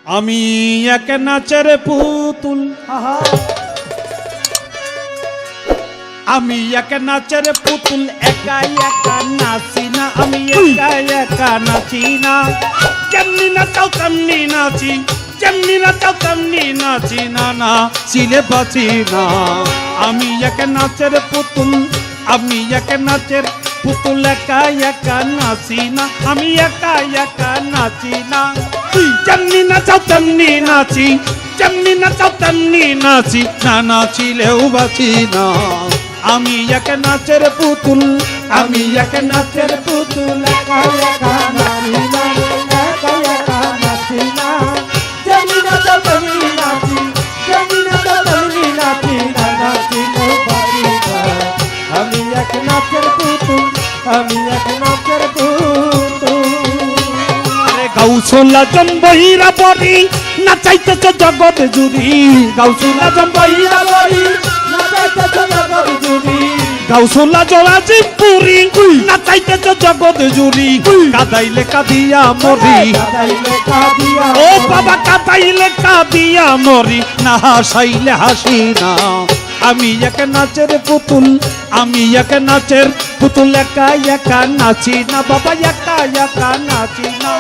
আমি এক নাচের পুতুল, আমি এক নাচের পুতুল, একা একা নাচি না, আমি একা একা নাচি না। যেমনি নাচাও তেমনি নাচি, যেমনি নাচাও তেমনি নাচি না, না চিলে বাঁচি না। আমি এক নাচের পুতুল, আমি এক নাচের পুতুল, একা একা নাচি না, আমি একা একা নাচি না। যেমনি নাচাও তেমনি নাচি, যেমনি নাচাও তেমনি নাচি, না নাচিলেও বাঁচি না। আমি এক নাচের পুতুল, আমি এক নাচের পুতুল, একা একা নাচি না, একা একা নাচি না। যেমনি নাচাও তেমনি নাচি, যেমনি নাচাও তেমনি নাচি, না নাচিলেও বাঁচি না। আমি এক নাচের পুতুল, আমি এক নাচের পুতুল। আরে গাউছলা জম্বইরা বড়ি নাচাইতেছে জগৎ জুড়ি, গাউছলা জম্বইরা বড়ি নাচাইতেছে জগৎ জুড়ি, গাউছলা জলাজিপুরি নাচাইতেছে জগৎ জুড়ি। কাদাইলে কাদিয়া মরি, ও বাবা কাদাইলে কাদিয়া মরি, না হাসাইলে হাসি না। আমি এক নাচের পুতুল, আমি এক নাচের পুতুল, একা একা নাচি না বাবা, একা একা নাচি না।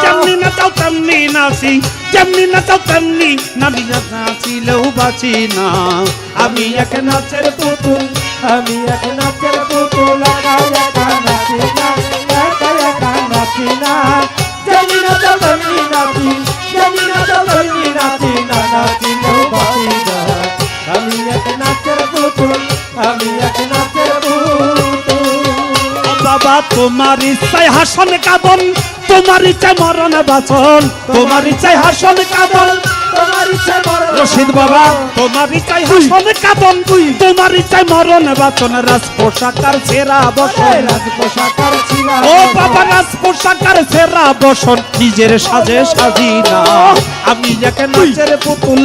যেমনি নাচাও তেমনি নাচি, যেমনি নাচাও তেমনি নাচি, নাচিলেও বাঁচি না। আমি এক নাচের পুতুল, আমি এক নাচের পুতুল, একা একা নাচি না, একা একা নাচি না। যেমনি নাচাও তেমনি নাচি, যেমনি নাচাও তেমনি নাচি, না নাচিলেও বাঁচি না। আমি এক নাচের পুতুল, আমি এক নাচের পুতুল। বাবা তোমার ইচ্ছায় হাসন কাঁদন, তোমার ইচ্ছায় মরণ বাঁচন, তোমার ইচ্ছায় হাসন কাঁদন, তোমার ইচ্ছায় মরণ। রশিদ বাবা তোমার ইচ্ছায় হাসন কাঁদন, তোমার ইচ্ছায় মরণ বাঁচন। রাজ পোশাকার সেরা বসন, রাজ পোশাকার ছিলা, ও বাবা রাজ পোশাকার সেরা বসন, নিজের সাজে সাজি না। আমি এক নাচের পুতুল,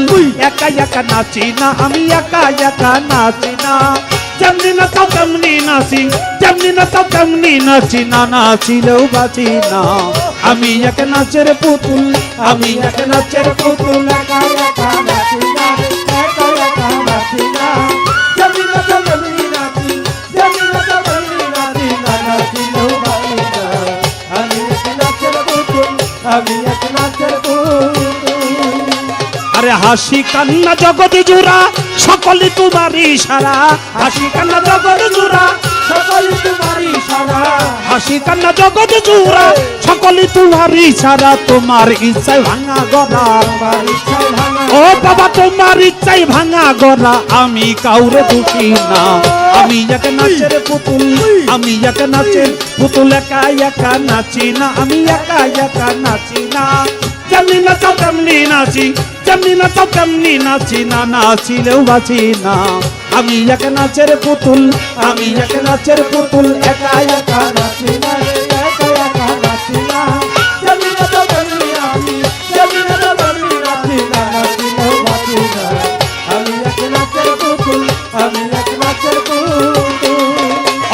একা একা নাচি না, আমি একা একা নাচি না। যেমনি নাচাও তেমনি নাচি, যেমনি নাচাও তেমনি নাচি, না নাচিলেও বাঁচি না। আমি এক নাচের পুতুল, আমি এক নাচের পুতুল, একা একা নাচি না, একা একা নাচি না। যেমনি নাচাও তেমনি নাচি, যেমনি নাচাও তেমনি নাচি, না নাচিলেও বাঁচি না। আমি এক নাচের পুতুল, আমি এক নাচের পুতুল। আরে হাসি কান্না জগৎ জোড়া, সকলে তোমারই ইশারা, হাসি কান্না জগৎ জোড়া, সকলে তোমারই ইশারা, হাসি কান্না জগৎ জোড়া, সকলে তোমারই ইশারা। তোমার ইচ্ছায় ভাঙা গড়া, ও বাবা তোমার ইচ্ছায় ভাঙা গড়া, আমি কাউরে দোষী না। আমি এক নাচের পুতুল, আমি এক নাচের পুতুল, একা একা নাচি না, আমি একা একা নাচি না। যেমনি নাচাও তেমনি নাচি, যেমনি নাচাও তেমনি নাচি, না নাচিলেও বাঁচি না। আমি এক নাচের পুতুল, আমি এক নাচের পুতুল, একা একা নাচি না, একা একা নাচি না। যেমনি নাচাও তেমনি নাচি, যেমনি নাচাও তেমনি নাচি, না নাচিলেও বাঁচি না। আমি এক নাচের পুতুল, আমি এক নাচের পুতুল।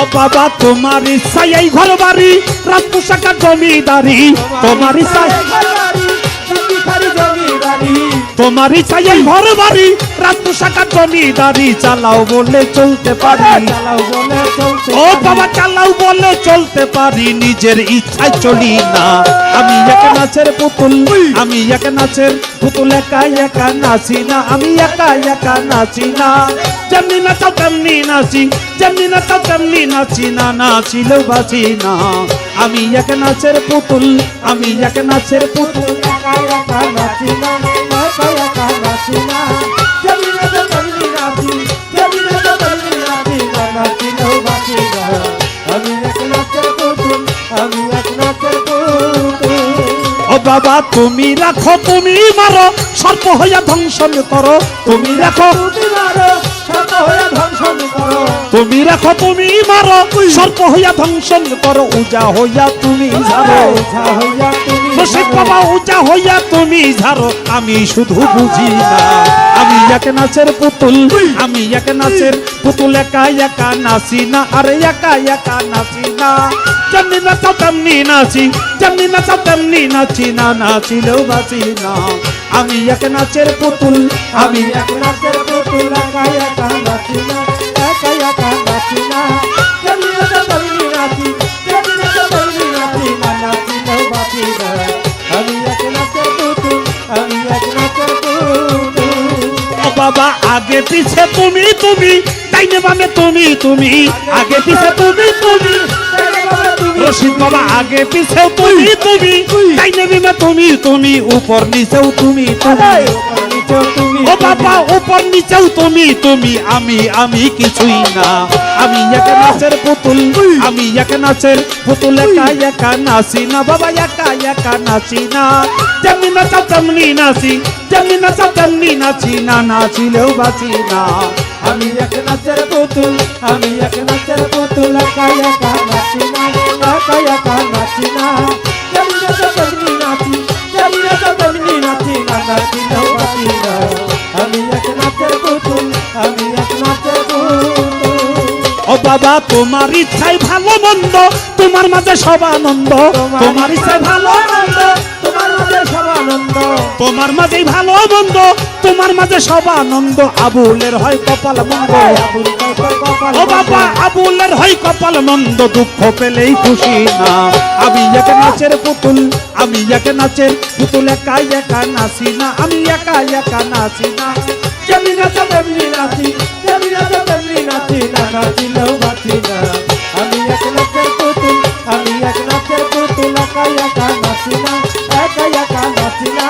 ও বাবা তোমার ইচ্ছায় এই ঘর বাড়ি, রাজ পোশাকার জমিদারি, তোমার ইচ্ছায় তোমার ইচ্ছায় এই ঘর বাড়ি, রাজ পোশাকার জমিদারি। চালাও বলে চলতে পারি, চালাও বলে চলতে, ও বাবা চালাও বলে চলতে পারি, নিজের ইচ্ছায় চলি না। আমি এক নাচের পুতুল, আমি এক নাচের পুতুল, একা একা নাচি না, আমি একা একা নাচি না। যেমনি নাচাও তেমনি নাচি, যেমনি নাচাও তেমনি নাচি, না নাচিলেও বাঁচি না। আমি এক নাচের পুতুল, আমি এক নাচের পুতুল, একা একা নাচি না, একা একা নাচি না। যেমনি নাচাও তেমনি নাচি, যেমনি নাচাও তেমনি নাচি, না নাচিলেও বাঁচি না। আমি এক নাচের পুতুল, আমি এক নাচের পুতুল। ও বাবা তুমি রাখো তুমি মারো, সর্প হইয়া ধ্বংসন করো, তুমি রাখো তুমি মারো, সর্প হইয়া ধ্বংসন করো তুমি রাখো তুমি মারো সর্প হইয়া ধ্বংসন করো উজা হইয়া তুমি ঝাড়ো ওঝা হইয়া তুমি রশিদ বাবা উজা হইয়া তুমি ঝাড়ো আমি শুধু বুঝি না আমি এক নাচের পুতুল আমি এক নাচের পুতুল একা একা নাচি না আরে একা একা নাচি না যেমনি নাচাও তেমনি নাচি যেমনি নাচাও তেমনি নাচি না নাচিলেও বাঁচি না আমি এক নাচের পুতুল আমি এক নাচের পুতুল একা একা নাচি না একা একা নাচি না যেমনি নাচো তেমনি নাচি যেমনি নাচো তেমনি নাচি না নাচিলেও বাঁচি না আমি এক নাচের পুতুল আমি এক নাচের পুতুল ও বাবা আগে পিছে তুমি তুমি ডাইনে বামে তুমি তুমি আগে পিছে তুমি তুমি রশিদ বাবা আগে পিছেও তুমি তুমি ডাইনে বামে তুমি তুমি উপর নিচেও তুমি তুমি ও বাবা উপর নিচেও তুমি তুমি আমি কিছুই না আমি এক নাচের পুতুল আমি এক নাচের পুতুল একা একা নাচি না বাবা একা একা নাচি না যেমনি নাচাও তেমনি নাচি যেমনি নাচাও তেমনি নাচি না নাচিলেও বাঁচি না আমি এক নাচের পুতুল আমি এক নাচের পুতুল একা একা নাচি না একা একা নাচি না যেমনি নাচো তেমনি নাচি যেমনি নাচো তেমনি নাচি না নাচিলেও বাঁচি না আমি এক নাচের পুতুল আমি এক নাচের পুতুল ও বাবা তোমার ইচ্ছাই ভালো মন্দ তোমার মাঝে সব আনন্দ তোমার ইচ্ছায় ভালো মন্দ তোমার মাঝে সব আনন্দ তোমার মাঝেই ভালো মন্দ তোমার মাঝে সব আনন্দ আবুলের হয় কপাল মন্দ ও বাবা আবুলের হয় কপাল মন্দ দুঃখ পেলেই খুশি না আমি এক নাচের পুতুল আমি এক নাচের পুতুল একা একা নাচি না আমি একা একা নাচি না যেমনি নাচো তেমনি নাচি যেমনি নাচো তেমনি নাচি না নাচিলেও বাঁচি না আমি এক নাচের পুতুল আমি এক নাচের পুতুল একা একা নাচি না একা একা নাচি না